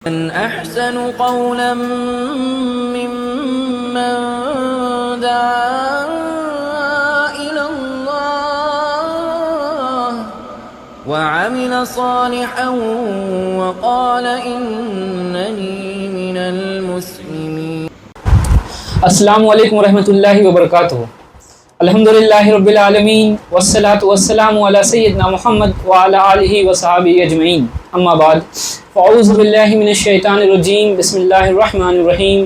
من أحسن قولا ممن دعا إلى الله وعمل صالحا وقال إنني من المسلمين. السلام علیکم ورحمۃ اللہ وبرکاتہ. الحمدللہ رب العالمین والصلاة والسلام علی سیدنا محمد وعلی آلہ وصحبہ اجمعین. اما بعد فاعوذ باللہ من الشیطان الرجیم. بسم اللہ الرحمن الرحیم.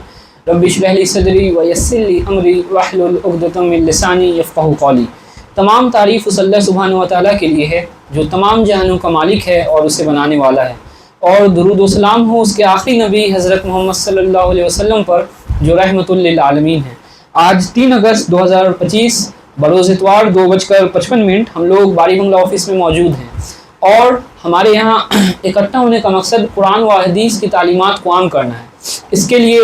رب اشرح لی صدری ویسر لی امری واحلل عقدۃ من لسانی یفقہوا قولی. تمام تعریف اس اللہ سبحانہ و تعالیٰ کے لیے ہے جو تمام جہانوں کا مالک ہے اور اسے بنانے والا ہے، اور درود و سلام ہو اس کے آخری نبی حضرت محمد صلی اللہ علیہ وسلم پر جو رحمت للعالمین ہے. آج 3 اگست 2025 بروز اتوار 2:55 ہم لوگ باری بنگلہ آفس میں موجود ہیں، اور ہمارے یہاں اکٹھا ہونے کا مقصد قرآن و حدیث کی تعلیمات کو عام کرنا ہے. اس کے لیے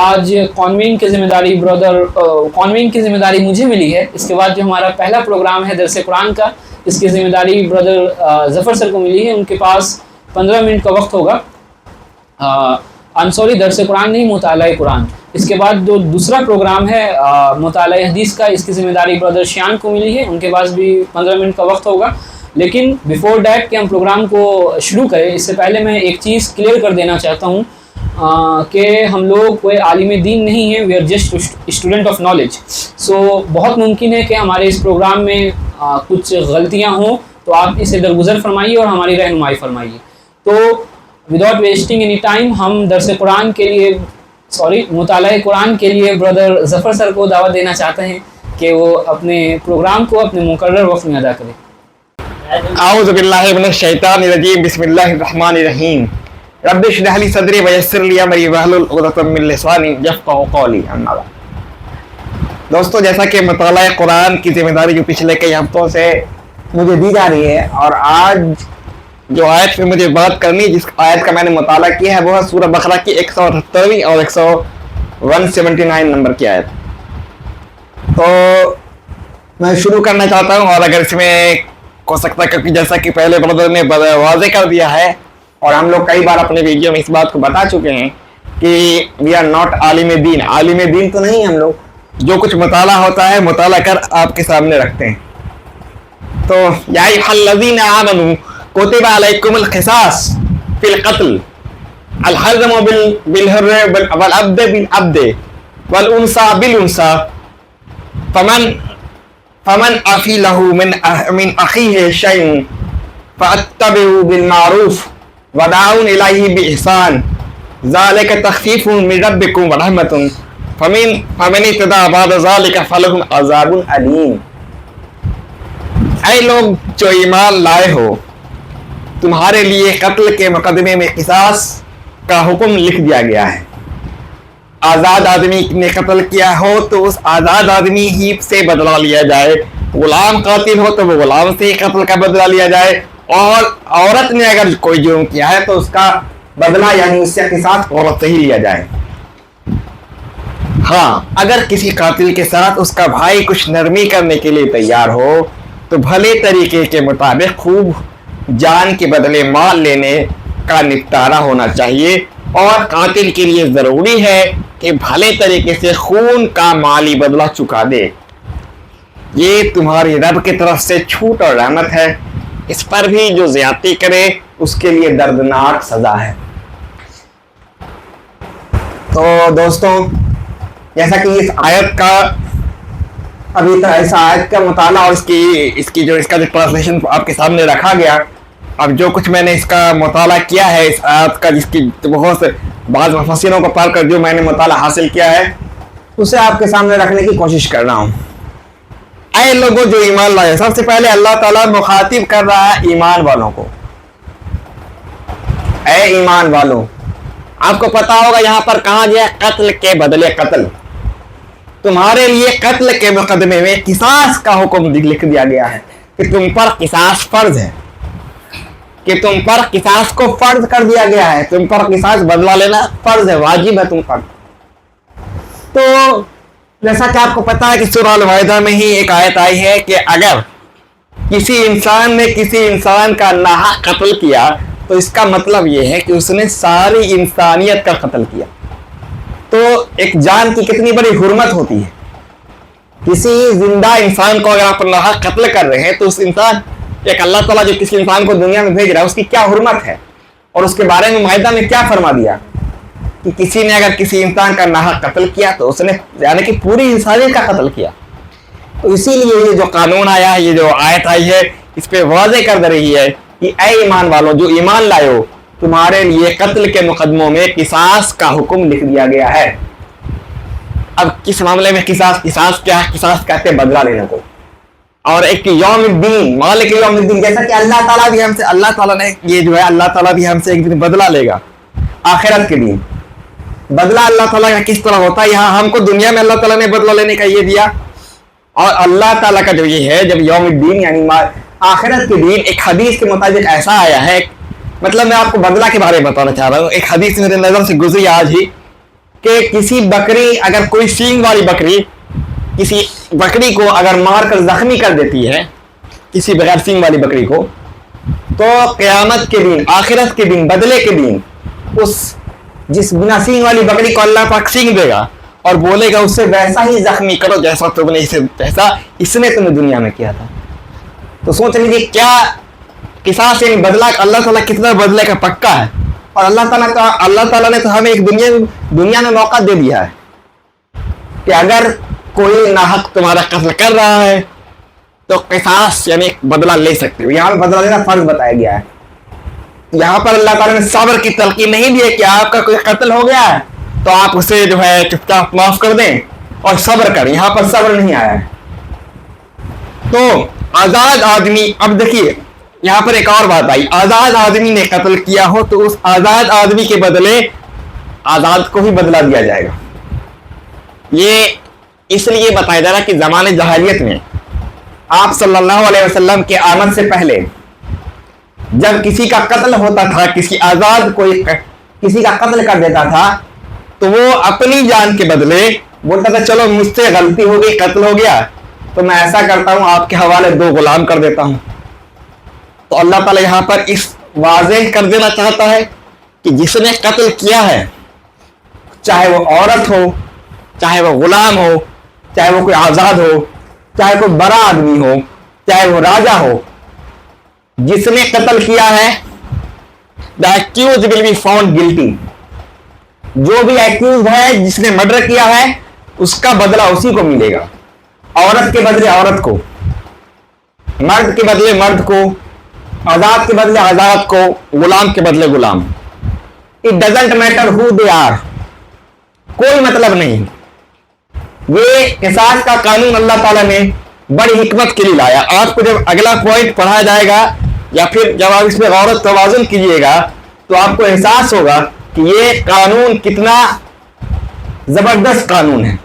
آج کانوین کی ذمہ داری مجھے ملی ہے. اس کے بعد جو ہمارا پہلا پروگرام ہے درس قرآن کا، اس کی ذمہ داری برادر ظفر سر کو ملی ہے. ان کے پاس 15 منٹ کا وقت ہوگا. درس قرآن نہیں، مطالعہ قرآن. اس کے بعد جو دوسرا پروگرام ہے مطالعہ حدیث کا، اس کی ذمہ داری برادر شیان کو ملی ہے. ان کے پاس بھی 15 منٹ کا وقت ہوگا. لیکن بیفور دیٹ کہ ہم پروگرام کو شروع کریں، اس سے پہلے میں ایک چیز کلیئر کر دینا چاہتا ہوں کہ ہم لوگ کوئی عالم دین نہیں ہیں. We are just student of knowledge. So بہت ممکن ہے کہ ہمارے اس پروگرام میں کچھ غلطیاں ہوں، تو آپ اسے درگزر فرمائیے اور ہماری رہنمائی فرمائیے. تو وداؤٹ ویسٹنگ اینی ٹائم ہم درس قرآن کے لیے مطالعہ قرآن کے لیے برادر ظفر سر کو دعوت دینا چاہتے ہیں کہ وہ اپنے پروگرام کو اپنے مقرر وقت میں ادا کریں. اعوذ باللہ من الشیطان الرجیم. بسم اللہ الرحمن الرحیم. رب اشرح لی صدری ویسر لی امری واحلل عقدۃ من لسانی یفقہوا قولی. اما بعد دوستو، جیسا کہ مطالعہ قرآن کی ذمہ داری جو پچھلے کئی ہفتوں سے مجھے دی جا رہی ہے، اور آج جو آیت پہ مجھے بات کرنی، جس آیت کا میں نے مطالعہ کیا ہے، وہ ہے سورہ بقرہ کی 178 اور 179 نمبر کی آیت. تو میں شروع کرنا چاہتا ہوں، اور اگر اس میں ہو سکتا ہے، کیونکہ جیسا کہ پہلے برادر نے واضح کر دیا ہے، اور ہم لوگ کئی بار اپنے ویڈیو میں اس بات کو بتا چکے ہیں کہ وی آر ناٹ عالم دین. عالم دین تو نہیں ہم لوگ. جو کچھ مطالعہ ہوتا ہے مطالعہ کر آپ کے سامنے رکھتے ہیں. تو یا ایھا الذین آمنوا کتب علیکم القصاص فی القتل الحرم بالحر والعبد بالعبد والانثى بالانثى فمن عفی له من اخیہ شیء فاتبعوا بالمعروف ودعوا الیہ باحسان ذلک تخفیف من ربکم ورحمۃ فمن اعتدی بعد ذلک فلہ عذاب علیم. اے لوگ جو ایمان لائے ہو، تمہارے لیے قتل کے مقدمے میں قصاص کا حکم لکھ دیا گیا ہے. آزاد آدمی نے قتل کیا ہو تو اس آزاد آدمی ہی سے بدلہ لیا جائے. غلام قاتل ہو تو وہ غلام سے ہی قتل کا بدلہ لیا جائے. اور عورت نے اگر کوئی جرم کیا ہے تو اس کا بدلہ یعنی اس سے قصاص عورت سے ہی لیا جائے. ہاں، اگر کسی قاتل کے ساتھ اس کا بھائی کچھ نرمی کرنے کے لیے تیار ہو تو بھلے طریقے کے مطابق خوب جان کے بدلے مال لینے کا نپٹارا ہونا چاہیے. اور قاتل کے لیے ضروری ہے کہ بھلے طریقے سے خون کا مالی بدلہ چکا دے. یہ تمہاری رب کی طرف سے چھوٹ اور رحمت ہے. اس پر بھی جو زیادتی کرے اس کے لیے دردناک سزا ہے. تو دوستوں، جیسا کہ اس آیت کا ابھی تک اس آیت کا مطالعہ اور اس کا جو ٹرانسلیشن آپ کے سامنے رکھا گیا، اب جو کچھ میں نے اس کا مطالعہ کیا ہے اس آیت کا، جس کی بہت سے بعض مفسروں کو پڑھ کر جو میں نے مطالعہ حاصل کیا ہے، اسے آپ کے سامنے رکھنے کی کوشش کر رہا ہوں. اے لوگوں جو ایمان لائے، سب سے پہلے اللہ تعالیٰ مخاطب کر رہا ہے ایمان والوں کو. اے ایمان والوں، آپ کو پتا ہوگا یہاں پر کہا گیا قتل کے بدلے قتل. تمہارے لیے قتل کے مقدمے میں قصاص کا حکم لکھ دیا گیا ہے کہ تم پر قصاص فرض ہے، کہ تم پر قصاص کو فرض کر دیا گیا ہے. تم پر قصاص بدلہ لینا فرض ہے، واجب ہے تم پر. تو جیسا کہ آپ کو پتا ہے کہ سورہ المائدہ میں ہی ایک آیت آئی ہے کہ اگر کسی انسان نے کسی انسان کا ناحق قتل کیا تو اس کا مطلب یہ ہے کہ اس نے ساری انسانیت کا قتل کیا. تو ایک جان کی کتنی بڑی حرمت ہوتی ہے. کسی زندہ انسان کو اگر آپ ناحق قتل کر رہے ہیں تو اس انسان ایک اللہ تعالیٰ جو کسی انسان کو دنیا میں بھیج رہا ہے اس کی کیا حرمت ہے. اور اس کے بارے میں معاہدہ میں کیا فرما دیا کہ کسی نے اگر کسی انسان کا ناحق قتل کیا تو اس نے یعنی کہ پوری انسانیت کا قتل کیا. تو اسی لیے یہ جو قانون آیا ہے, یہ جو آیت آئی ہے, اس پہ واضح کر دے رہی ہے کہ اے ایمان والو, جو ایمان لائے ہو, تمہارے لیے قتل کے مقدموں میں قصاص کا حکم لکھ دیا گیا ہے. اب کس معاملے میں قصاص کیا ہے؟ قصاص کہتے ہیں بدلہ لینے کو. اور ایک یوم الدین, مالک یوم الدین, جیسا کہ اللہ تعالیٰ بھی ہم سے, اللہ تعالیٰ نے یہ جو ہے اللہ تعالیٰ بھی ہم سے ایک دن بدلہ لے گا آخرت کے دن. بدلہ اللہ تعالیٰ کا کس طرح ہوتا ہے؟ یہاں ہم کو دنیا میں اللہ تعالیٰ نے بدلہ لینے کا یہ دیا, اور اللہ تعالیٰ کا جو یہ ہے جب یوم الدین یعنی آخرت کے دن, ایک حدیث کے مطابق ایسا آیا ہے, مطلب میں آپ کو بدلہ کے بارے میں بتانا چاہ رہا ہوں. ایک حدیث میرے نظر سے گزری آج ہی کہ کسی بکری, اگر کوئی سینگ والی بکری کسی بکری کو اگر مار کر زخمی کر دیتی ہے, کسی بغیر سینگ والی بکری کو, تو قیامت کے دن, آخرت کے دن, بدلے کے دن اس جس بنا سینگ والی بکری کو اللہ پاک سینگ دے گا اور بولے گا اس سے ویسا ہی زخمی کرو جیسا تم نے اس نے تمہیں دنیا میں کیا تھا. تو سوچ لیجیے کیا قصاص یعنی بدلہ اللہ تعالیٰ کتنا بدلے کا پکا ہے. اور اللہ تعالیٰ نے تو ہمیں ایک دنیا میں موقع دے دیا ہے کہ اگر کوئی ناحق تمہارا قتل کر رہا ہے تو قصاص یعنی بدلہ لے سکتے ہو. یہاں پہ بدلہ لینا فرض بتایا گیا ہے. یہاں پر اللہ تعالیٰ نے صبر کی تلقین نہیں دی ہے کہ آپ کا کوئی قتل ہو گیا ہے تو آپ اسے جو ہے چپ چاپ معاف کر دیں اور صبر کریں. یہاں پر صبر نہیں آیا ہے. تو آزاد آدمی, اب دیکھیے یہاں پر ایک اور بات آئی, آزاد آدمی نے قتل کیا ہو تو اس آزاد آدمی کے بدلے آزاد کو ہی بدلہ دیا جائے گا. یہ اس لیے بتایا جا رہا کہ زمانے جاہلیت میں آپ صلی اللہ علیہ وسلم کے آمد سے پہلے جب کسی کا قتل ہوتا تھا, کسی آزاد کوئی کسی کا قتل کر دیتا تھا, تو وہ اپنی جان کے بدلے بولتا تھا چلو مجھ سے غلطی ہو گئی, قتل ہو گیا, تو میں ایسا کرتا ہوں آپ کے حوالے 2 غلام کر دیتا ہوں. تو اللہ تعالیٰ یہاں پر اس واضح کر دینا چاہتا ہے کہ جس نے قتل کیا ہے, چاہے وہ عورت ہو, چاہے وہ غلام ہو, چاہے وہ کوئی آزاد ہو, چاہے کوئی بڑا آدمی ہو, چاہے وہ راجا ہو, جس نے قتل کیا ہے the accused will be found guilty. جو بھی ایکیوز ہے, جس نے مرڈر کیا ہے, اس کا بدلہ اسی کو ملے گا. عورت کے بدلے عورت کو, مرد کے بدلے مرد کو, آزاد کے بدلے آزاد کو, غلام کے بدلے Ghulam. It doesn't matter who they are. کوئی مطلب نہیں. یہ قصاص کا قانون اللہ تعالیٰ نے بڑی حکمت کے لیے لایا. آپ کو جب اگلا پوائنٹ پڑھایا جائے گا یا پھر جب آپ اس میں غور و توازن کیجیے گا تو آپ کو احساس ہوگا کہ یہ قانون کتنا زبردست قانون ہے.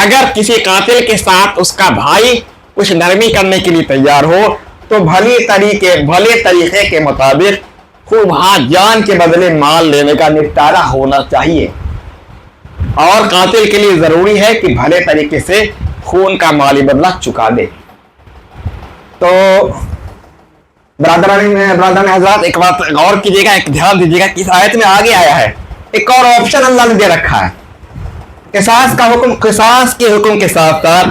اگر کسی قاتل کے ساتھ اس کا بھائی کچھ نرمی کرنے کے لیے تیار ہو تو بھلے طریقے کے مطابق خوب ہاتھ جان کے بدلے مال لینے کا نپٹارہ ہونا چاہیے. اور قاتل کے لیے ضروری ہے کہ بھلے طریقے سے خون کا مالی بدلہ چکا دے. تو برادران حضرات ایک بات غور کیجیے گا, ایک دھیان دیجیے گا کہ اس آیت میں آگے آیا ہے ایک اور آپشن اللہ نے دے رکھا ہے. قصاص کا حکم, قصاص کے حکم کے ساتھ ساتھ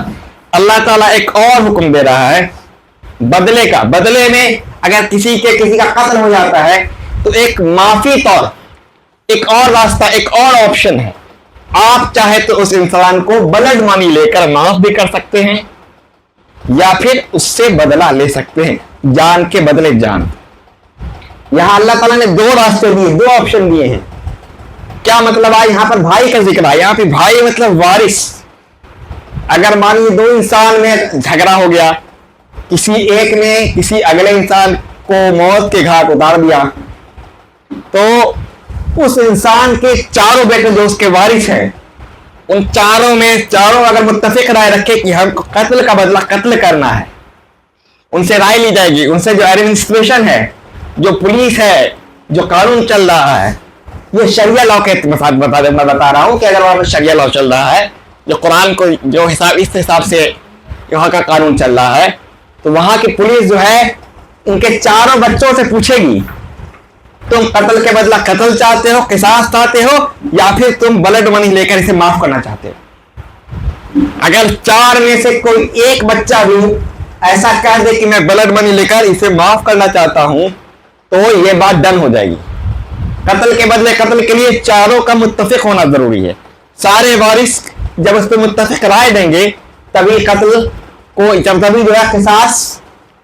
اللہ تعالیٰ ایک اور حکم دے رہا ہے بدلے کا. بدلے میں اگر کسی کا قتل ہو جاتا ہے تو ایک معافی طور ایک اور راستہ, ایک اور آپشن ہے. آپ چاہے تو اس انسان کو بلڈ منی لے کر معاف بھی کر سکتے ہیں یا پھر اس سے بدلہ لے سکتے ہیں, جان کے بدلے جان. یہاں اللہ تعالیٰ نے 2 راستے دیے, 2 آپشن دیے ہیں. کیا مطلب ہے؟ یہاں پر بھائی کا ذکر ہے. یہاں پہ بھائی مطلب وارث. اگر مان لیجیے 2 انسان میں جھگڑا ہو گیا, کسی ایک نے کسی اگلے انسان کو موت کے گھاٹ اتار دیا, تو اس انسان کے 4 بیٹے جو اس کے وارث ہیں, ان 4 میں اگر متفق رائے رکھے کہ ہم کو قتل کا بدلہ قتل کرنا ہے, ان سے رائے لی جائے گی. ان سے جو ایڈمنسٹریشن ہے, جو پولیس ہے, جو قانون چل رہا ہے, یہ شریعہ لاء کے میں بتا رہا ہوں کہ اگر وہاں پر شریعہ لاء چل رہا ہے, جو قرآن کو جو اس حساب سے یہاں کا قانون چل رہا ہے, تو وہاں کی پولیس جو ہے ان کے چاروں بچوں سے پوچھے گی تم قتل کے بدلہ قتل چاہتے ہو، قصاص چاہتے ہو، یا پھر تم بلڈ منی لے کر اسے معاف کرنا چاہتے ہو۔ اگر چار میں سے کوئی ایک بچہ بھی ایسا کہہ دے کہ میں بلڈ منی لے کر اسے معاف کرنا چاہتا ہوں تو یہ بات ڈن ہو جائے گی۔ قتل کے بدلے قتل کے لیے چاروں کا متفق ہونا ضروری ہے۔ سارے وارث جب اس پہ متفق رائے دیں گے تبھی قتل کو تبھی جو ہے قصاص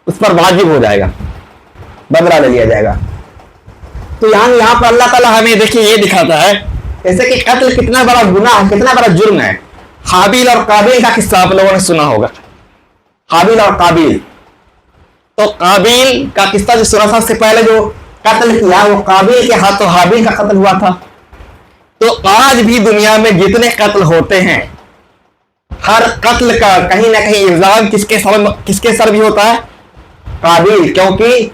اس پر واجب ہو جائے گا، بدلہ لے لیا جائے گا۔ تو یہاں پر اللہ تعالیٰ ہمیں دیکھیے یہ دکھاتا ہے جیسے کہ قتل کتنا بڑا گناہ، کتنا بڑا جرم ہے۔ حابیل اور قابیل کا قصہ آپ لوگوں نے سنا ہوگا، حابیل اور قابیل۔ تو قابیل کا قصہ جو سنا سب سے پہلے جو قتل کیا وہ قابیل کے ہاتھوں حابیل کا قتل ہوا تھا۔ تو آج بھی دنیا میں جتنے قتل ہوتے ہیں ہر قتل کا کہیں نہ کہیں الزام کس کے سر بھی ہوتا ہے؟ قابیل، کیونکہ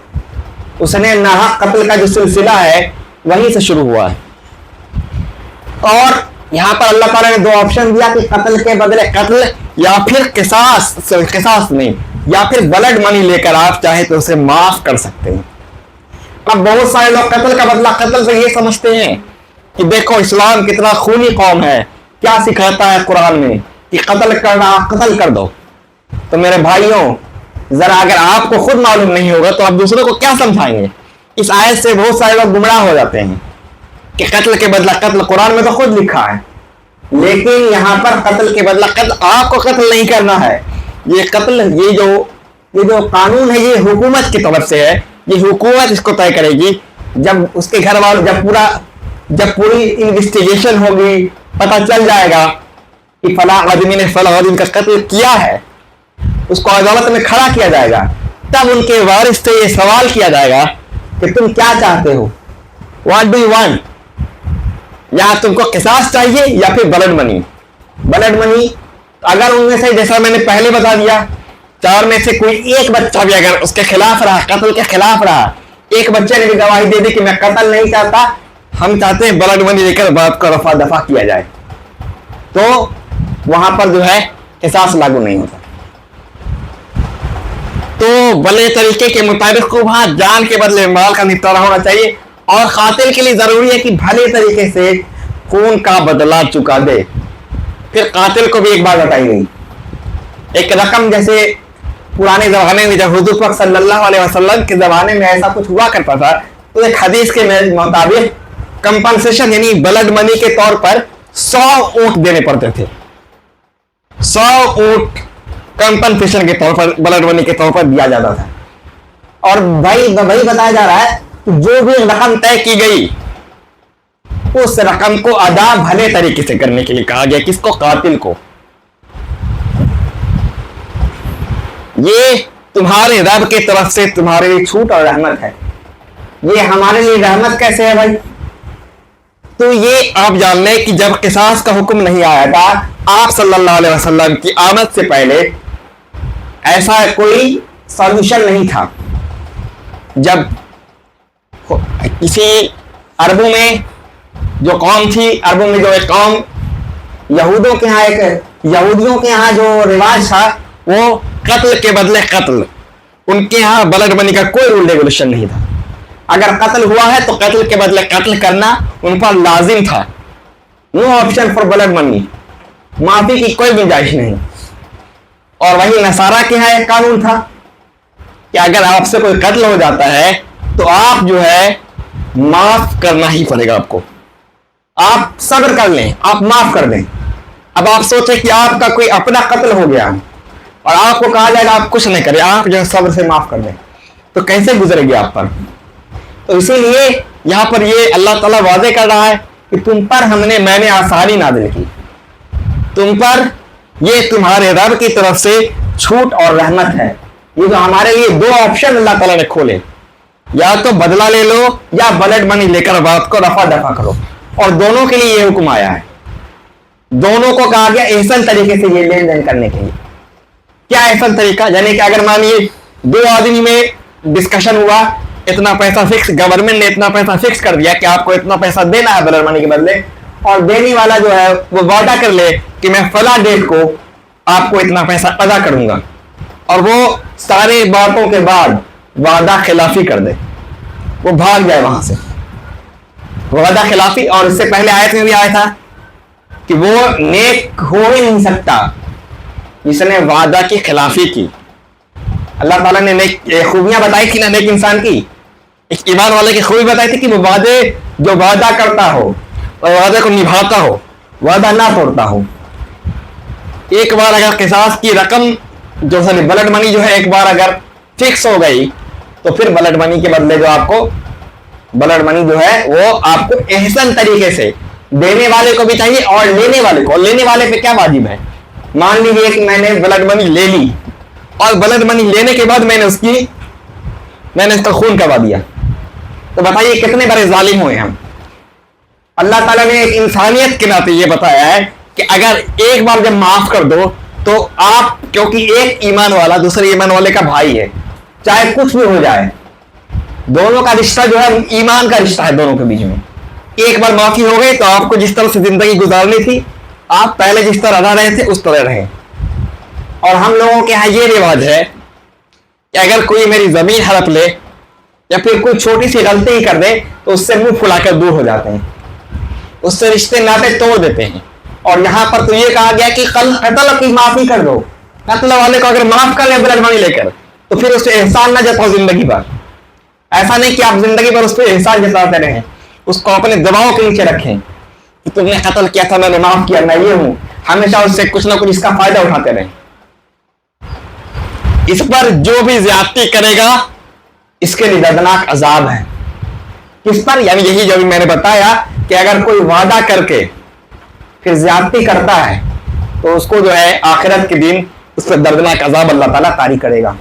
اس نے ناحق قتل کا جو سلسلہ ہے وہیں سے شروع ہوا ہے۔ اور یہاں پر اللہ تعالیٰ نے دو آپشن دیا کہ قتل کے بدلے قتل یا پھر قصاص نہیں، یا پھر بلڈ منی لے کر آپ چاہے تو اسے معاف کر سکتے ہیں۔ اب بہت سارے لوگ قتل کا بدلہ قتل سے یہ سمجھتے ہیں کہ دیکھو اسلام کتنا خونی قوم ہے، کیا سکھاتا ہے قرآن میں کہ قتل کرنا، قتل کر دو۔ تو میرے بھائیوں ذرا اگر آپ کو خود معلوم نہیں ہوگا تو آپ دوسروں کو کیا سمجھائیں گے؟ اس آیت سے بہت سارے لوگ گمراہ ہو جاتے ہیں کہ قتل کے بدلہ قتل، قرآن میں تو خود لکھا ہے، لیکن یہاں پر قتل کے بدلہ قتل، آپ کو قتل نہیں کرنا ہے۔ یہ قتل، یہ جو قانون ہے یہ حکومت کی طرف سے ہے، یہ حکومت اس کو طے کرے گی۔ جب اس کے گھر والوں جب پوری انویسٹیگیشن ہوگی، پتہ چل جائے گا کہ فلاں آدمی نے فلاں آدمی کا قتل کیا ہے، اس کو عدالت میں کھڑا کیا جائے گا، تب ان کے وارث سے یہ سوال کیا جائے گا کہ تم کیا چاہتے ہو، واٹ ڈو یو وانٹ، یا تم کو قصاص چاہیے یا پھر بلڈ منی۔ بلڈ منی اگر ان میں سے، جیسا میں نے پہلے بتا دیا، چار میں سے کوئی ایک بچہ بھی اگر اس کے خلاف رہا، قتل کے خلاف رہا، ایک بچے نے بھی گواہی دے دی کہ میں قتل نہیں چاہتا، ہم چاہتے ہیں بلڈ منی لے کر باپ کو رفع دفع کیا جائے، تو وہاں پر جو ہے قصاص لاگو نہیں ہوتا۔ تو بھلے طریقے کے مطابق وہاں جان کے بدلے مال کا نپٹارہ ہونا چاہیے، اور قاتل کے لیے ضروری ہے کہ بھلے طریقے سے خون کا بدلہ چکا دے۔ پھر قاتل کو بھی ایک بات بتائی گئی، ایک رقم، جیسے پرانے زمانے میں جب حضور پاک صلی اللہ علیہ وسلم کے زمانے میں ایسا کچھ ہوا کرتا تھا تو ایک حدیث کے مطابق کمپنسیشن یعنی بلڈ منی کے طور پر 100 اونٹ دینے پڑتے تھے، 100 اونٹ کمپنسیشن کے طور پر، بلڈ منی کے طور پر دیا جاتا تھا۔ اور وہی بتایا جا رہا ہے کہ جو بھی رقم طے کی گئی اس رقم کو ادا بھلے طریقے سے کرنے کے لیے کہا گیا، کس کو؟ قاتل کو۔ یہ تمہارے رب کی طرف سے تمہارے لیے چھوٹ اور رحمت ہے۔ یہ ہمارے لیے رحمت کیسے ہے بھائی؟ تو یہ آپ جان لیں کہ جب قصاص کا حکم نہیں آیا تھا آپ صلی اللہ علیہ وسلم کی آمد سے پہلے، ایسا کوئی سولوشن نہیں تھا۔ جب کسی عربوں میں جو قوم تھی، عربوں میں جو ایک قوم، یہودیوں کے ہاں جو رواج تھا وہ قتل کے بدلے قتل، ان کے ہاں بلڈ منی کا کوئی رول ریگولیشن نہیں تھا۔ اگر قتل ہوا ہے تو قتل کے بدلے قتل کرنا ان پر لازم تھا، no option for blood money, معافی کی کوئی گنجائش نہیں۔ اور وہی نصارہ کے ہاں ایک قانون تھا کہ اگر آپ سے کوئی قتل ہو جاتا ہے تو آپ جو ہے معاف کرنا ہی پڑے گا آپ کو، آپ صبر کر لیں، آپ معاف کر دیں۔ اب آپ سوچیں کہ آپ کا کوئی اپنا قتل ہو گیا اور آپ کو کہا جائے گا آپ کچھ نہیں کریں، آپ جو ہے صبر سے معاف کر دیں، تو کیسے گزرے گی آپ پر؟ تو اسی لیے یہاں پر یہ اللہ تعالیٰ واضح کر رہا ہے کہ تم پر میں نے آسانی نازل کی، تم پر یہ تمہارے رب کی طرف سے چھوٹ اور رحمت ہے۔ یہ جو ہمارے لیے دو آپشن اللہ تعالیٰ نے کھولے، یا تو بدلہ لے لو یا بلڈ منی لے کر باپ کو رفع دفع کرو، اور دونوں کے لیے یہ حکم آیا ہے۔ دونوں کو کہا گیا احسن طریقے سے یہ لین دین کرنے کے لیے۔ کیا احسن طریقہ؟ یعنی کہ اگر مانیے دو آدمی میں ڈسکشن ہوا، اتنا پیسہ فکس، گورنمنٹ نے اتنا پیسہ فکس کر دیا کہ آپ کو اتنا پیسہ دینا ہے بلڈ منی کے بدلے، اور دینے والا جو ہے وہ وعدہ کر لے کہ میں فلاں ڈیٹ کو آپ کو اتنا پیسہ ادا کروں گا، اور وہ سارے باتوں کے بعد وعدہ خلافی کر دے، وہ بھاگ جائے وہاں سے، وعدہ خلافی. اور اس سے پہلے آیت میں بھی آیا تھا کہ وہ نیک ہو ہی نہیں سکتا جس نے وعدہ کی خلافی کی. اللہ تعالیٰ نے نیک خوبیاں بتائی تھی نا نیک انسان کی. ایک ایمان والے کی خوبی بتائی تھی کہ وہ جو وعدہ کرتا ہو اور وعدے کو نبھاتا ہو، وعدہ نہ توڑتا ہو. ایک بار اگر قصاص کی رقم جو بلڈ منی جو ہے ایک بار اگر فکس ہو گئی تو پھر بلڈ منی کے بدلے جو آپ کو بلڈ منی جو ہے وہ آپ کو احسن طریقے سے دینے والے کو بھی چاہیے اور لینے والے کو. اور لینے والے پہ کیا واجب ہے؟ مان لیجیے کہ میں نے بلڈ منی لے لی اور بلڈ منی لینے کے بعد میں نے اس کا خون کروا دیا، تو بتائیے کتنے بڑے ظالم ہوئے ہم. اللہ تعالیٰ نے ایک انسانیت کے ناطے یہ بتایا ہے کہ اگر ایک بار جب معاف کر دو تو آپ، کیونکہ ایک ایمان والا دوسرے ایمان والے کا بھائی ہے، چاہے کچھ بھی ہو جائے، دونوں کا رشتہ جو ہے ایمان کا رشتہ ہے دونوں کے بیچ میں. ایک بار معافی ہو گئی تو آپ کو جس طرح سے زندگی گزارنی تھی آپ پہلے جس طرح رہ رہے تھے اس طرح رہیں. اور ہم لوگوں کے یہاں یہ رواج ہے کہ اگر کوئی میری زمین ہڑپ لے یا پھر کوئی چھوٹی سی غلطی ہی کر دے تو اس سے منہ پھلا کر دور ہو جاتے ہیں، اس سے رشتے ناطے توڑ دیتے ہیں. اور یہاں پر تو یہ کہا گیا کہ قتل کی معافی کر دو، قتل والے کو اگر معاف کر لیں بلڈ منی لے کر تو پھر اس پہ احسان نہ جتاؤ زندگی بھر. ایسا نہیں کہ آپ زندگی بھر اس پہ احسان جتاتے رہیں، اس کو اپنے دباؤ کے نیچے رکھیں کہ تم نے قتل کیا تھا میں نے معاف کیا، میں یہ ہوں، ہمیشہ اس سے کچھ نہ کچھ اس کا فائدہ اٹھاتے رہیں. اس پر جو بھی زیادتی کرے گا اس کے لیے دردناک عذاب ہے. کس پر؟ یعنی یہی جو بھی میں نے بتایا کہ اگر کوئی وعدہ کر کے پھر زیادتی کرتا ہے تو اس کو جو ہے آخرت کے دن اس پر دردناک عذاب اللہ تعالیٰ طاری کرے گا.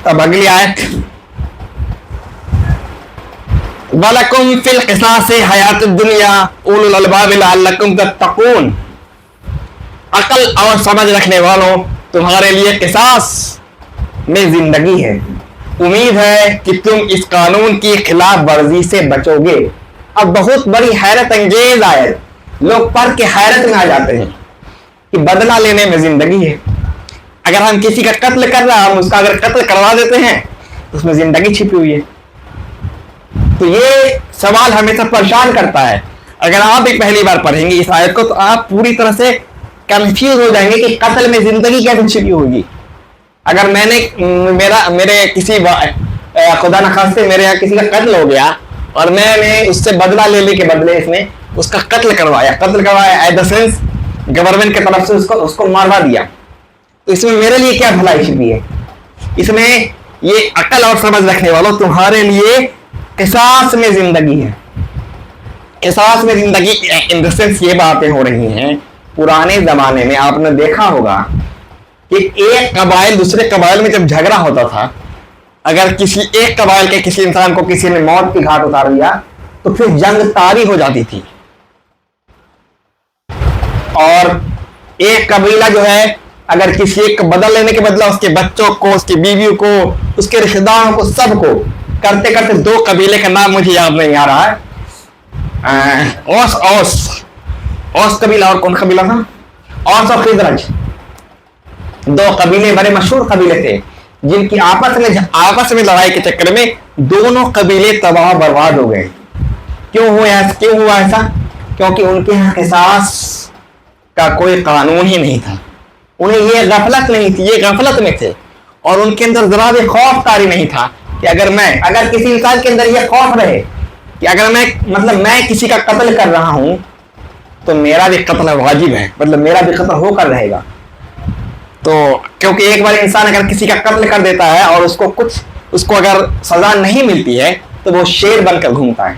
اب اگلی آیت، وَلَكُمْ فِي الْقِصَاصِ حَيَاةُ الدُّنْيَا أُولُو الْأَلْبَابِ لَعَلَّكُمْ تَتَّقُونَ. عقل اور سمجھ رکھنے والوں، تمہارے لیے قصاص میں زندگی ہے، امید ہے کہ تم اس قانون کی خلاف ورزی سے بچو گے. اب بہت بڑی حیرت انگیز آیت، لوگ پڑھ کے حیرت میں آ جاتے ہیں کہ بدلہ لینے میں زندگی ہے. اگر ہم کسی کا قتل کر رہا ہم اس کا اگر قتل کروا دیتے ہیں تو اس میں زندگی چھپی ہوئی ہے. تو یہ سوال ہمیشہ پریشان کرتا ہے. اگر آپ بھی پہلی بار پڑھیں گے اس آیت کو تو آپ پوری طرح سے کنفیوز ہو جائیں گے کہ قتل میں زندگی کیسے چھپی ہوگی. اگر میں نے میرے کسی خدا نخواستہ میرے یہاں کسی کا قتل ہو گیا اور میں نے اس سے بدلہ لینے کے بدلے اس نے اس کا قتل کروایا ایٹ دا سینس گورنمنٹ کی طرف سے اس کو ماروا دیا، تو اس میں میرے لیے کیا بھلائی چھپی ہے؟ اس میں یہ عقل اور سمجھ رکھنے والوں تمہارے لیے قصاص میں زندگی ہے. قصاص میں زندگی ان دا سینس یہ باتیں ہو رہی ہیں. پرانے زمانے میں آپ نے دیکھا ہوگا کہ ایک قبائل دوسرے قبائل میں جب جھگڑا ہوتا تھا، اگر کسی ایک قبائل کے کسی انسان کو کسی نے موت کی گھاٹ اتار دیا تو پھر جنگ طاری ہو جاتی تھی. اور ایک قبیلہ جو ہے اگر کسی ایک کو بدل لینے کے بدلہ اس کے بچوں کو، اس کی بیویوں کو، اس کے رشتہ داروں کو، سب کو کرتے کرتے دو قبیلے کا نام مجھے یاد نہیں آ رہا ہے، اوس قبیلہ اور کون قبیلہ تھا؟ اوس اور خزرج، دو قبیلے بڑے مشہور قبیلے تھے جن کی آپس میں لڑائی کے چکر میں دونوں قبیلے تباہ برباد ہو گئے. کیوں ہوا ایسا؟ کیونکہ ان کے یہاں قصاص کا کوئی قانون ہی نہیں تھا. انہیں یہ غفلت نہیں تھی، یہ غفلت میں تھے، اور ان کے اندر ذرا بھی خوف طاری نہیں تھا کہ اگر کسی انسان کے اندر یہ خوف رہے کہ اگر میں کسی کا قتل کر رہا ہوں تو میرا بھی قتل واجب ہے، میرا بھی قتل ہو کر رہے گا. تو کیونکہ ایک بار انسان اگر کسی کا قتل کر دیتا ہے اور اس کو اگر سزا نہیں ملتی ہے تو وہ شیر بن کر گھومتا ہے.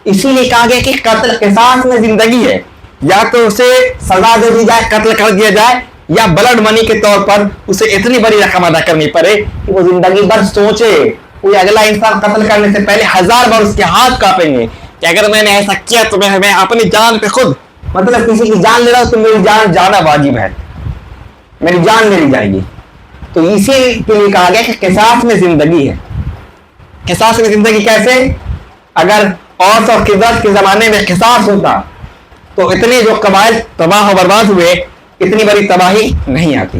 اسی لیے کہا گیا کہ قتل قصاص میں زندگی ہے، یا تو اسے سزا دے دی جائے، قتل کر دیا جائے، یا بلڈ منی کے طور پر اسے اتنی بڑی رقم ادا کرنی پڑے کہ وہ زندگی بھر سوچے. کوئی اگلا انسان قتل کرنے سے پہلے 1000 بار اس کے ہاتھ کانپیں گے کہ اگر میں نے ایسا کیا تو میں اپنی جان پہ خود کسی کی جان لے رہا ہوں تو میری جان جانا واجب ہے، میری جان لے لی جائے گی. تو اسی کے لیے کہا گیا کہ قصاص میں زندگی ہے. قصاص میں زندگی کیسے؟ اگر اوس اور خزرج کے زمانے میں قصاص ہوتا تو اتنے جو قبائل تباہ و برباد ہوئے اتنی بڑی تباہی نہیں آتی.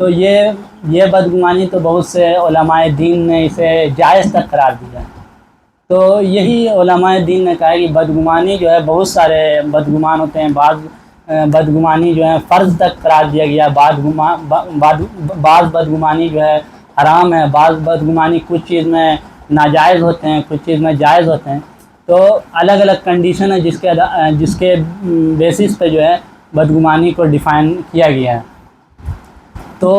تو یہ بدگمانی تو بہت سے علماء دین نے اسے جائز تک قرار دیا. تو یہی علماء دین نے کہا کہ بدگمانی جو ہے بہت سارے بدگمان ہوتے ہیں. بدگمانی جو ہے فرض تک قرار دیا گیا. بعض بدگمانی جو ہے حرام ہے. بعض بدگمانی کچھ چیز میں ناجائز ہوتے ہیں, کچھ چیز میں جائز ہوتے ہیں. تو الگ الگ کنڈیشن ہے جس کے بیسس پہ جو ہے بدگمانی کو ڈیفائن کیا گیا ہے. تو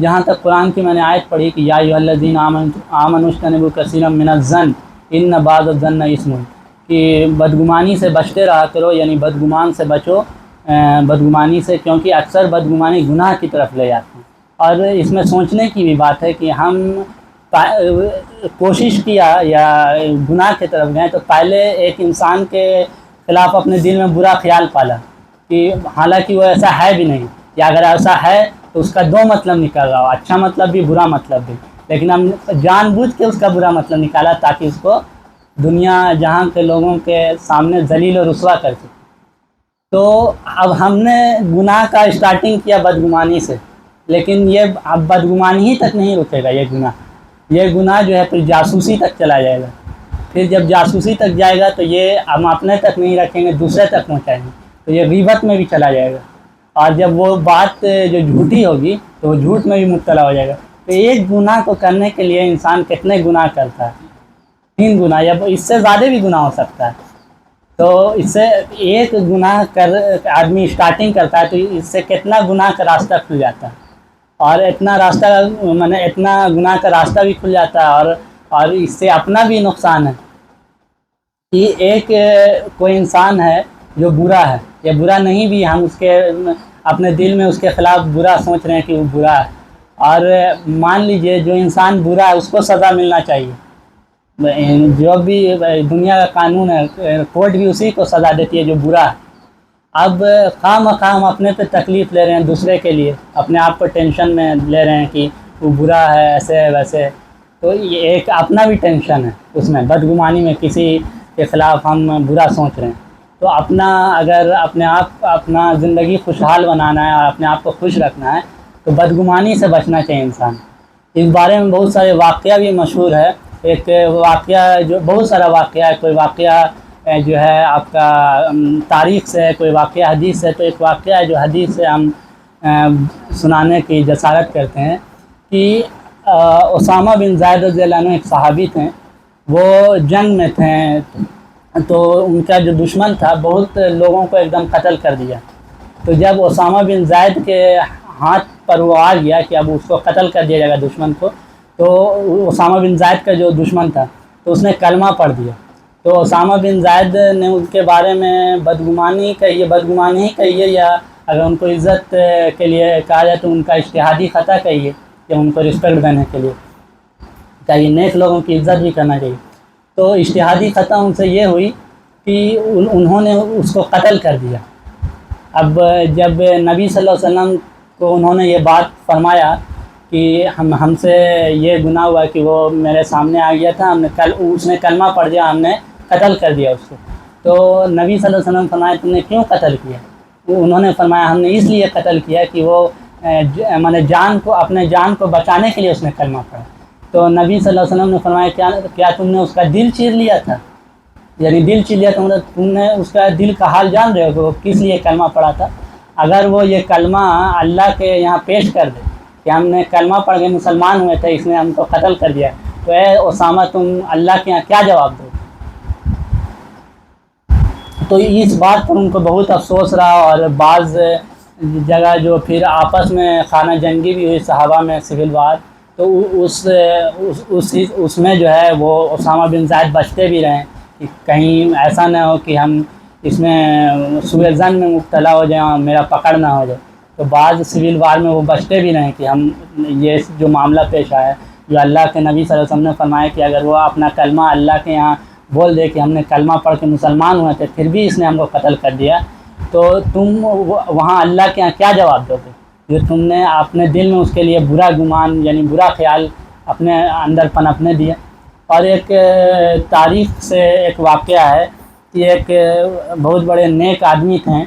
جہاں تک قرآن کی میں نے آیت پڑھی کہ یا ایھا الذین آمنوا اجتنبوا کثیرا من الظن ان بعض الظن اثم, کہ بدگمانی سے بچتے رہا کرو, یعنی بدگمان سے بچو بدگمانی سے, کیونکہ اکثر بدگمانی گناہ کی طرف لے جاتے ہیں. اور اس میں سوچنے کی بھی بات ہے کہ ہم کوشش کیا یا گناہ کی طرف گئے تو پہلے ایک انسان کے خلاف اپنے دل میں برا خیال پالا کہ حالانکہ وہ ایسا ہے بھی نہیں, یا اگر ایسا ہے تو اس کا دو مطلب نکل رہا ہو, اچھا مطلب بھی برا مطلب بھی, لیکن ہم جان بوجھ کے اس کا برا مطلب نکالا تاکہ اس کو دنیا جہاں کے لوگوں کے سامنے ذلیل و رسوا کر سکے. تو اب ہم نے گناہ کا اسٹارٹنگ کیا بدگمانی سے, لیکن یہ اب بدگمانی ہی تک نہیں رکے گا. یہ گناہ جو ہے پھر جاسوسی تک چلا جائے گا. پھر جب جاسوسی تک جائے گا تو یہ ہم اپنے تک نہیں رکھیں گے, دوسرے تک پہنچائیں گے, تو یہ غیبت میں بھی چلا جائے گا. اور جب وہ بات جو جھوٹی ہوگی تو وہ جھوٹ میں بھی مبتلا ہو جائے گا. تو ایک گناہ کو کرنے کے لیے انسان کتنے گناہ کرتا ہے؟ 3 گناہ, یا اس سے زیادہ بھی گناہ ہو سکتا ہے. تو اس سے ایک گناہ کر آدمی اسٹارٹنگ کرتا ہے تو اس سے کتنا گناہ کا راستہ کھل جاتا ہے, اور اتنا گناہ کا راستہ بھی کھل جاتا ہے, اور اس سے اپنا بھی نقصان ہے کہ ایک کوئی انسان ہے جو برا ہے, یا برا نہیں بھی, ہم اس کے اپنے دل میں اس کے خلاف برا سوچ رہے ہیں کہ وہ برا ہے, اور مان لیجئے جو انسان برا ہے اس کو سزا ملنا چاہیے. جو بھی دنیا کا قانون ہے, کورٹ بھی اسی کو سزا دیتی ہے جو برا ہے. اب خواہ مخواہ ہم اپنے پہ تکلیف لے رہے ہیں دوسرے کے لیے, اپنے آپ کو ٹینشن میں لے رہے ہیں کہ وہ برا ہے ایسے ویسے. تو یہ ایک اپنا بھی ٹینشن ہے اس میں, بدگمانی میں کسی کے خلاف ہم برا سوچ رہے ہیں. تو اگر اپنا زندگی خوشحال بنانا ہے اور اپنے آپ کو خوش رکھنا ہے تو بدگمانی سے بچنا چاہیے انسان. اس بارے میں بہت سارے واقعہ بھی مشہور ہے. ایک واقعہ جو بہت سارا واقعہ ہے, کوئی واقعہ جو ہے آپ کا تاریخ سے, کوئی واقعہ حدیث سے. تو ایک واقعہ ہے جو حدیث سے ہم سنانے کی جسارت کرتے ہیں کہ اسامہ بن زید رضی اللہ عنہ ایک صحابی تھے, وہ جنگ میں تھے. تو ان کا جو دشمن تھا بہت لوگوں کو ایک دم قتل کر دیا. تو جب اسامہ بن زید کے ہاتھ پر وہ آ گیا کہ اب اس کو قتل کر دیا جائے گا دشمن کو, تو اسامہ بن زید کا جو دشمن تھا تو اس نے کلمہ پڑھ دیا. تو اسامہ بن زید نے ان کے بارے میں بدگمانی ہی کہیے, یا اگر ان کو عزت کے لیے کہا جائے تو ان کا اجتہادی خطا کہیے, کہ ان کو رسپیکٹ دینے کے لیے چاہیے, نیک لوگوں کی عزت بھی کرنا چاہیے. تو اجتہادی خطا ان سے یہ ہوئی کہ انہوں نے اس کو قتل کر دیا. اب جب نبی صلی اللہ علیہ وسلم کو انہوں نے یہ بات فرمایا کہ ہم سے یہ گناہ ہوا کہ وہ میرے سامنے آ گیا تھا, اس نے کلمہ پڑھ دیا, ہم نے قتل کر دیا اس کو. تو نبی صلی اللہ علیہ وسلم فرمایا تم نے کیوں قتل کیا؟ انہوں نے فرمایا ہم نے اس لیے قتل کیا کہ وہ اپنے جان کو بچانے کے لیے اس نے کلمہ پڑھا. تو نبی صلی اللہ علیہ وسلم نے فرمایا کیا تم نے اس کا دل چیر لیا تھا؟ یعنی دل چیر لیا تو مطلب تم نے اس کا دل کا حال جان رہے ہو کہ وہ کس لیے کلمہ پڑھا تھا. اگر وہ یہ کلمہ اللہ کے یہاں پیش کر دے کہ ہم نے کلمہ پڑھ کے مسلمان ہوئے تھے, اس نے ہم کو قتل کر دیا, تو اے اسامہ تم اللہ کے یہاں کیا جواب دو؟ تو اس بات پر ان کو بہت افسوس رہا, اور بعض جگہ جو پھر آپس میں خانہ جنگی بھی ہوئی صحابہ میں, سول وار. تو اس میں جو ہے وہ اسامہ بن زید بچتے بھی رہیں کہ کہیں ایسا نہ ہو کہ ہم اس میں سوء ظن میں مبتلا ہو جائیں اور میرا پکڑ نہ ہو جائے. تو بعض سول وار میں وہ بچتے بھی رہیں کہ ہم یہ جو معاملہ پیش آیا, جو اللہ کے نبی صلی اللہ علیہ وسلم نے فرمایا کہ اگر وہ اپنا کلمہ اللہ کے یہاں بول دے کہ ہم نے کلمہ پڑھ کے مسلمان ہوئے تھے پھر بھی اس نے ہم کو قتل کر دیا, تو تم وہاں اللہ کے یہاں کیا جواب دو گے؟ جو تم نے اپنے دل میں اس کے لیے برا گمان یعنی برا خیال اپنے اندر پنپنے دیا. اور ایک تاریخ سے ایک واقعہ ہے کہ ایک بہت بڑے نیک آدمی تھے,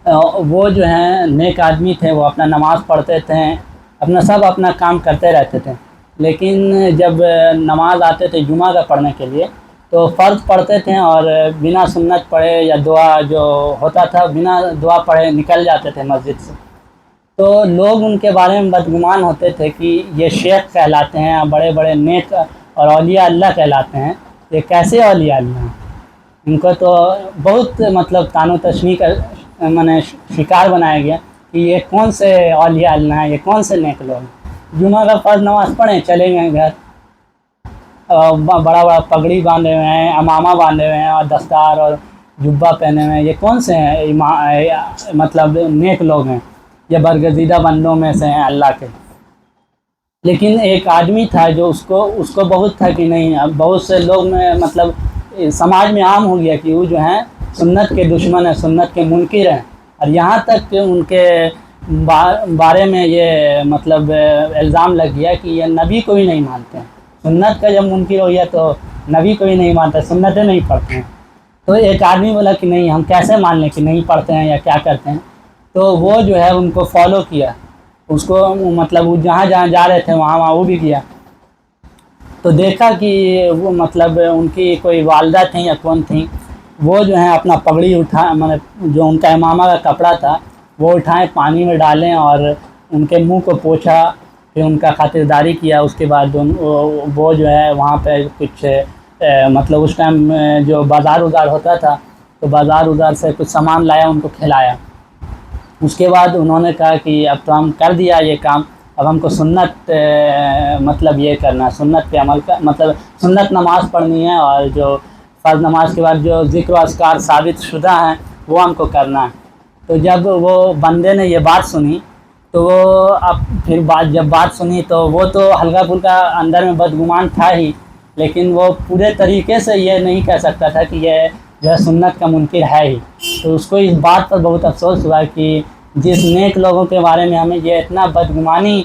وہ جو ہیں نیک آدمی تھے، وہ اپنا نماز پڑھتے تھے، اپنا کام کرتے رہتے تھے، لیکن جب نماز آتے تھے جمعہ کا پڑھنے کے لیے تو فرض پڑھتے تھے اور بنا سنت پڑھے یا دعا جو ہوتا تھا بنا دعا پڑھے نکل جاتے تھے مسجد سے۔ تو لوگ ان کے بارے میں بدگمان ہوتے تھے کہ یہ شیخ کہلاتے ہیں، بڑے بڑے نیک اور اولیاء اللہ کہلاتے ہیں، یہ کیسے اولیاء اللہ ہیں؟ ان کو تو بہت مطلب تان و تشنیع کا شکار بنایا گیا کہ یہ کون سے اولیاء اللہ ہیں، یہ کون سے نیک لوگ ہیں۔ جمعہ کا فرض نماز پڑھیں چلے گئے گھر، بڑا بڑا پگڑی باندھے ہوئے ہیں، امامہ باندھے ہوئے ہیں اور دستار اور جبہ پہنے ہوئے ہیں، یہ کون سے ہیں مطلب نیک لوگ ہیں؟ یہ برگزیدہ بندوں میں سے ہیں اللہ کے۔ لیکن ایک آدمی تھا جو اس کو بہت تھا کہ نہیں، اب بہت سے لوگ میں مطلب سماج میں عام ہو گیا کہ وہ جو ہیں سنت کے دشمن ہیں، سنت کے منکر ہیں، اور یہاں تک کہ ان کے بارے میں یہ مطلب الزام لگ گیا کہ یہ نبی کو بھی نہیں مانتے ہیں۔ سنت کا جب منکر ہو گیا تو نبی کو بھی نہیں مانتے، سنتیں نہیں پڑھتے ہیں۔ تو ایک آدمی بولا کہ نہیں، ہم کیسے مان لیں کہ نہیں پڑھتے ہیں یا کیا کرتے ہیں؟ تو وہ جو ہے ان کو فالو کیا، اس کو مطلب وہ جہاں جہاں جا رہے تھے وہاں وہ بھی کیا۔ تو دیکھا کہ وہ مطلب ان کی کوئی والدہ تھیں یا کون تھیں، وہ جو ہیں اپنا پگڑی جو ان کا امامہ کا کپڑا تھا وہ اٹھائیں، پانی میں ڈالیں اور ان کے منہ کو پوچھا، پھر ان کا خاطرداری کیا۔ اس کے بعد وہ جو ہے وہاں پہ کچھ مطلب اس ٹائم جو بازار ہوتا تھا تو بازار سے کچھ سامان لایا، ان کو کھلایا۔ اس کے بعد انہوں نے کہا کہ اب تو ہم کر دیا یہ کام، اب ہم کو سنت مطلب یہ کرنا، سنت پہ عمل مطلب سنت نماز پڑھنی ہے، اور جو فرض نماز کے بعد جو ذکر و اذکار ثابت شدہ ہیں وہ ہم کو کرنا ہے۔ تو جب وہ بندے نے یہ بات سنی تو وہ جب بات سنی تو وہ تو ہلکا پھلکا اندر میں بدگمان تھا ہی، لیکن وہ پورے طریقے سے یہ نہیں کہہ سکتا تھا کہ یہ جو ہے سنت کا منکر ہے ہی۔ تو اس کو اس بات پر بہت افسوس ہوا کہ جس نیک لوگوں کے بارے میں ہمیں یہ اتنا بدگمانی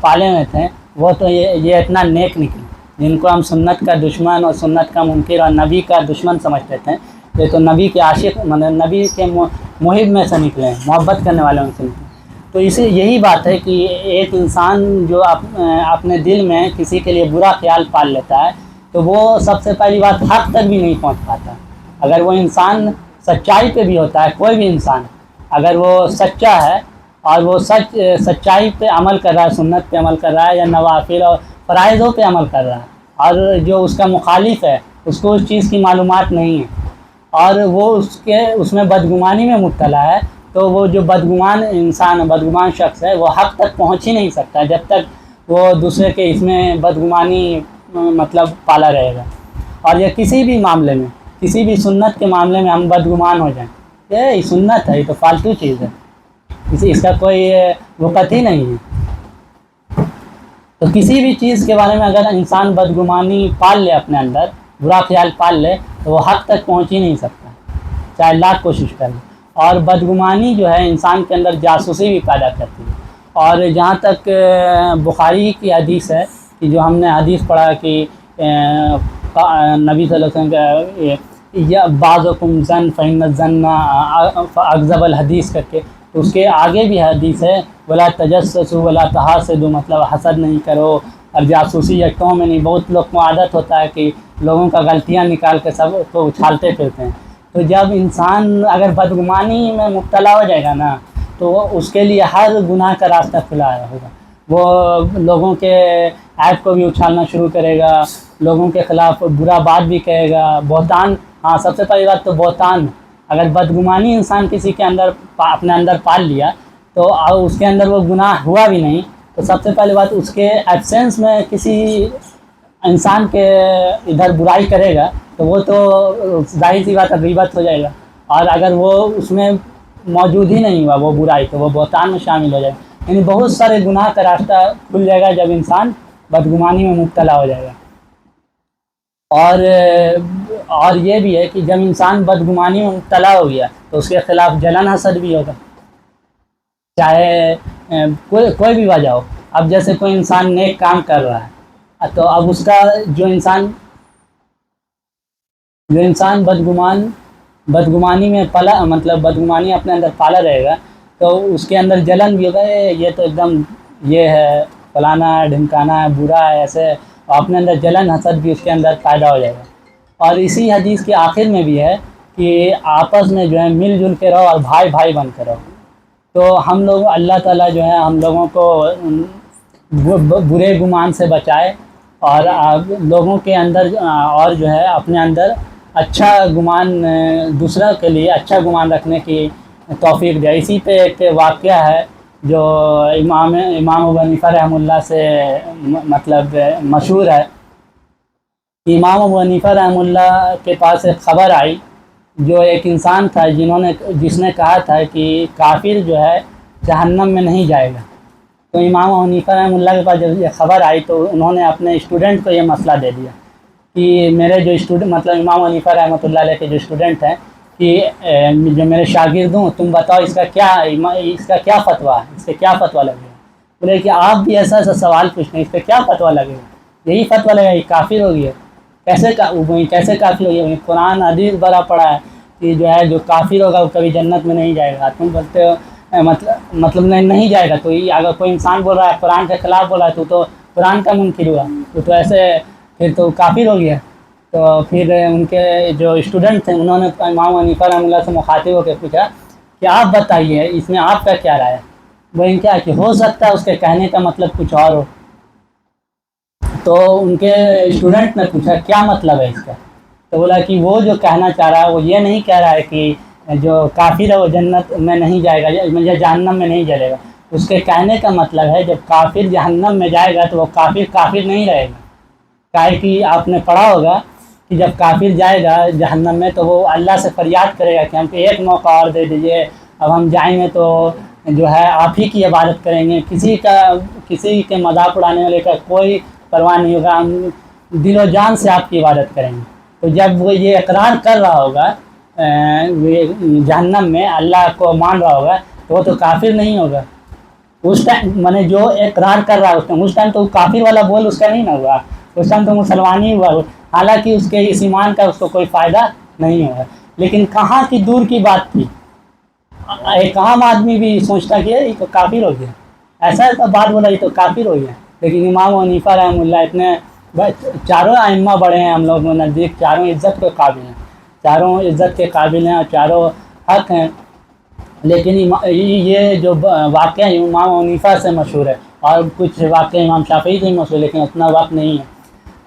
پالے ہوئے تھے، وہ تو یہ اتنا نیک نکلے، جن کو ہم سنت کا دشمن اور سنت کا منکر اور نبی کا دشمن سمجھتے تھے، یہ تو نبی کے عاشق نبی کے محب میں سے نکلے، محبت کرنے والوں میں سے نکلے۔ تو یہی بات ہے کہ ایک انسان جو اپنے دل میں کسی کے لیے برا خیال پال لیتا ہے تو وہ سب سے پہلی بات حق تک بھی نہیں پہنچ پاتا۔ اگر وہ انسان سچائی پہ بھی ہوتا ہے، کوئی بھی انسان اگر وہ سچا ہے اور وہ سچائی پہ عمل کر رہا ہے، سنت پہ عمل کر رہا ہے یا نوافل اور فرائضوں پہ عمل کر رہا ہے، اور جو اس کا مخالف ہے اس کو اس چیز کی معلومات نہیں ہے اور وہ اس میں بدگمانی میں مبتلا ہے، تو وہ جو بدگمان انسان بدگمان شخص ہے وہ حق تک پہنچ ہی نہیں سکتا جب تک وہ دوسرے کے اس میں بدگمانی مطلب پالا رہے گا۔ اور یہ کسی بھی معاملے میں، کسی بھی سنت کے معاملے میں ہم بدگمان ہو جائیں، یہ سنت ہے، یہ تو فالتو چیز ہے، اس کا کوئی وقت ہی نہیں ہے۔ تو کسی بھی چیز کے بارے میں اگر انسان بدگمانی پال لے، اپنے اندر برا خیال پال لے، تو وہ حق تک پہنچ ہی نہیں سکتا، چاہے لاکھ کوشش کر لے۔ اور بدگمانی جو ہے انسان کے اندر جاسوسی بھی پیدا کرتی ہے۔ اور جہاں تک بخاری کی حدیث ہے کہ جو ہم نے حدیث پڑھا کہ نبی صلی اللہ علیہ وسلم کا یا بعضکم ظن فإن الظن اکذب الحدیث کر کے، تو اس کے آگے بھی حدیث ہے ولا تجسسوا ولا تحاسدوا، مطلب حسد نہیں کرو اور جاسوسی یکٹوں میں نہیں۔ بہت لوگ کو عادت ہوتا ہے کہ لوگوں کا غلطیاں نکال کے سب کو اچھالتے پھرتے ہیں۔ تو جب انسان اگر بدگمانی میں مبتلا ہو جائے گا نا تو اس کے لیے ہر گناہ کا راستہ کھلا ہوگا۔ وہ لوگوں کے عیب کو بھی اچھالنا شروع کرے گا، لوگوں کے خلاف برا بات بھی کہے گا، بہتان، ہاں سب سے پہلی بات تو بہتان۔ اگر بدگمانی انسان کسی کے اندر اپنے اندر پال لیا تو اس کے اندر وہ گناہ ہوا بھی نہیں، تو سب سے پہلی بات اس کے ایبسینس میں کسی انسان کے ادھر برائی کرے گا تو وہ تو ظاہر سی بات غیبت ہو جائے گا، اور اگر وہ اس میں موجود ہی نہیں ہوا وہ برائی تو وہ بہتان میں شامل ہو جائے گا۔ یعنی بہت سارے گناہ کا راستہ کھل جائے گا جب انسان بدگمانی میں مبتلا ہو جائے گا۔ اور یہ بھی ہے کہ جب انسان بدگمانی میں مبتلا ہو گیا تو اس کے خلاف جلن حسد بھی ہوگا، چاہے کوئی بھی وجہ ہو۔ اب جیسے کوئی انسان نیک کام کر رہا ہے تو اب اس کا جو انسان بدگمان بدگمانی میں پلا مطلب بدگمانی اپنے اندر پالا رہے گا تو اس کے اندر جلن بھی ہوگا، یہ تو ایک دم یہ ہے فلانا ہے، ڈھمکانا ہے، برا ہے، ایسے، اور اپنے اندر جلن حسد بھی اس کے اندر پیدا ہو جائے گا۔ اور اسی حدیث کے آخر میں بھی ہے کہ آپس میں جو ہے مل جل کے رہو اور بھائی بھائی بن کے رہو۔ تو ہم لوگ اللہ تعالیٰ جو ہے ہم لوگوں کو برے گمان سے بچائے اور لوگوں کے اندر اور جو ہے اپنے اندر اچھا گمان، دوسرا کے لیے اچھا گمان رکھنے کی توفیق دے۔ اسی پہ ایک واقعہ ہے جو امام ابو حنیفہ رحمہ اللہ سے مطلب مشہور ہے۔ امام ابو حنیفہ رحمہ اللہ کے پاس ایک خبر آئی، جو ایک انسان تھا جس نے کہا تھا کہ کافر جو ہے جہنم میں نہیں جائے گا۔ تو امام ابو حنیفہ رحمہ اللہ کے پاس جب یہ خبر آئی تو انہوں نے اپنے اسٹوڈنٹ کو یہ مسئلہ دے دیا کہ میرے جو اسٹوڈنٹ مطلب امام ابو حنیفہ رحمۃ اللہ علیہ کے جو اسٹوڈنٹ ہیں کہ جو میرے شاگرد ہوں، تم بتاؤ اس کا کیا فتویٰ ہے، اس سے کیا فتویٰ لگے گا؟ بولے کہ آپ بھی ایسا سوال پوچھیں، اس پہ کیا فتویٰ لگے گا؟ یہی فتویٰ لگے گا، یہ کافر ہو گیا۔ کیسے کافر ہو گیا؟ قرآن حدیث بڑا پڑا ہے کہ جو ہے جو کافر ہوگا وہ کبھی جنت میں نہیں جائے گا۔ تم بولتے ہو مطلب نہیں جائے گا۔ تو اگر کوئی انسان بول رہا ہے قرآن کے خلاف بول رہا ہے تو قرآن کا منکر ہوا، تو ایسے پھر تو کافر ہو گیا۔ تو پھر ان کے جو اسٹوڈنٹ تھے انہوں نے امام حنیفہ رحمہ اللہ سے مخاطب ہو کے پوچھا کہ آپ بتائیے اس میں آپ کا کیا رائے ہے؟ وہ کیا کہ ہو سکتا ہے اس کے کہنے کا مطلب کچھ اور ہو۔ تو ان کے اسٹوڈنٹ نے پوچھا کیا مطلب ہے اس کا؟ تو بولا کہ وہ جو کہنا چاہ رہا ہے وہ یہ نہیں کہہ رہا ہے کہ جو کافر ہے وہ جنت میں نہیں جائے گا یا جہنم میں نہیں جلے گا۔ اس کے کہنے کا مطلب ہے جب کافر جہنم میں جائے گا تو وہ کافر نہیں رہے گا۔ کاہے کہ آپ نے پڑھا ہوگا کہ جب کافر جائے گا جہنم میں تو وہ اللہ سے فریاد کرے گا کہ ہم کو ایک موقع اور دے دیجئے، اب ہم جائیں گے تو جو ہے آپ ہی کی عبادت کریں گے، کسی کے مذاق اڑانے والے کا کوئی پرواہ نہیں ہوگا، ہم دل و جان سے آپ کی عبادت کریں گے۔ تو جب وہ یہ اقرار کر رہا ہوگا جہنم میں اللہ کو مان رہا ہوگا تو وہ تو کافر نہیں ہوگا۔ اس ٹائم میں نے جو اقرار کر رہا ہے اس ٹائم تو کافر والا بول اس کا نہیں نہ ہوا، اس ٹائم تو مسلمان ہی ہوا، حالانکہ اس کے اس ایمان کا اس کو کوئی فائدہ نہیں ہوگا۔ لیکن کہاں کی دور کی بات تھی، ایک عام آدمی بھی سوچتا کہ یہ تو کافر ہو گیا، ایسا بات بولا یہ تو کافر ہو گیا۔ لیکن امام ابو حنیفہ رحمہ اللہ اتنے چاروں ائمہ بڑے ہیں ہم لوگوں نزدیک، چاروں عزت کے قابل ہیں، چاروں عزت کے قابل ہیں اور چاروں حق ہیں۔ لیکن یہ جو واقعہ امام ابو حنیفہ سے مشہور ہے اور کچھ واقعہ امام شافعی سے مشہور ہے، لیکن اتنا وقت نہیں ہے۔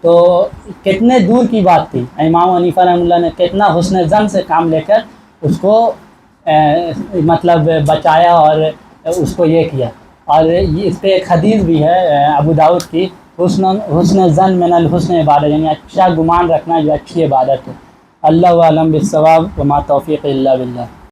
تو کتنے دور کی بات تھی، امام ابو حنیفہ رحمہ اللہ نے کتنا حسن ظن سے کام لے کر اس کو مطلب بچایا اور اس کو یہ کیا۔ اور اس پہ ایک حدیث بھی ہے ابو داؤد کی، حسن ظن من الحسن عبادت، یعنی اچھا گمان رکھنا جو اچھی عبادت ہے۔ اللہ عالم بالصواب وما توفیق الا باللہ۔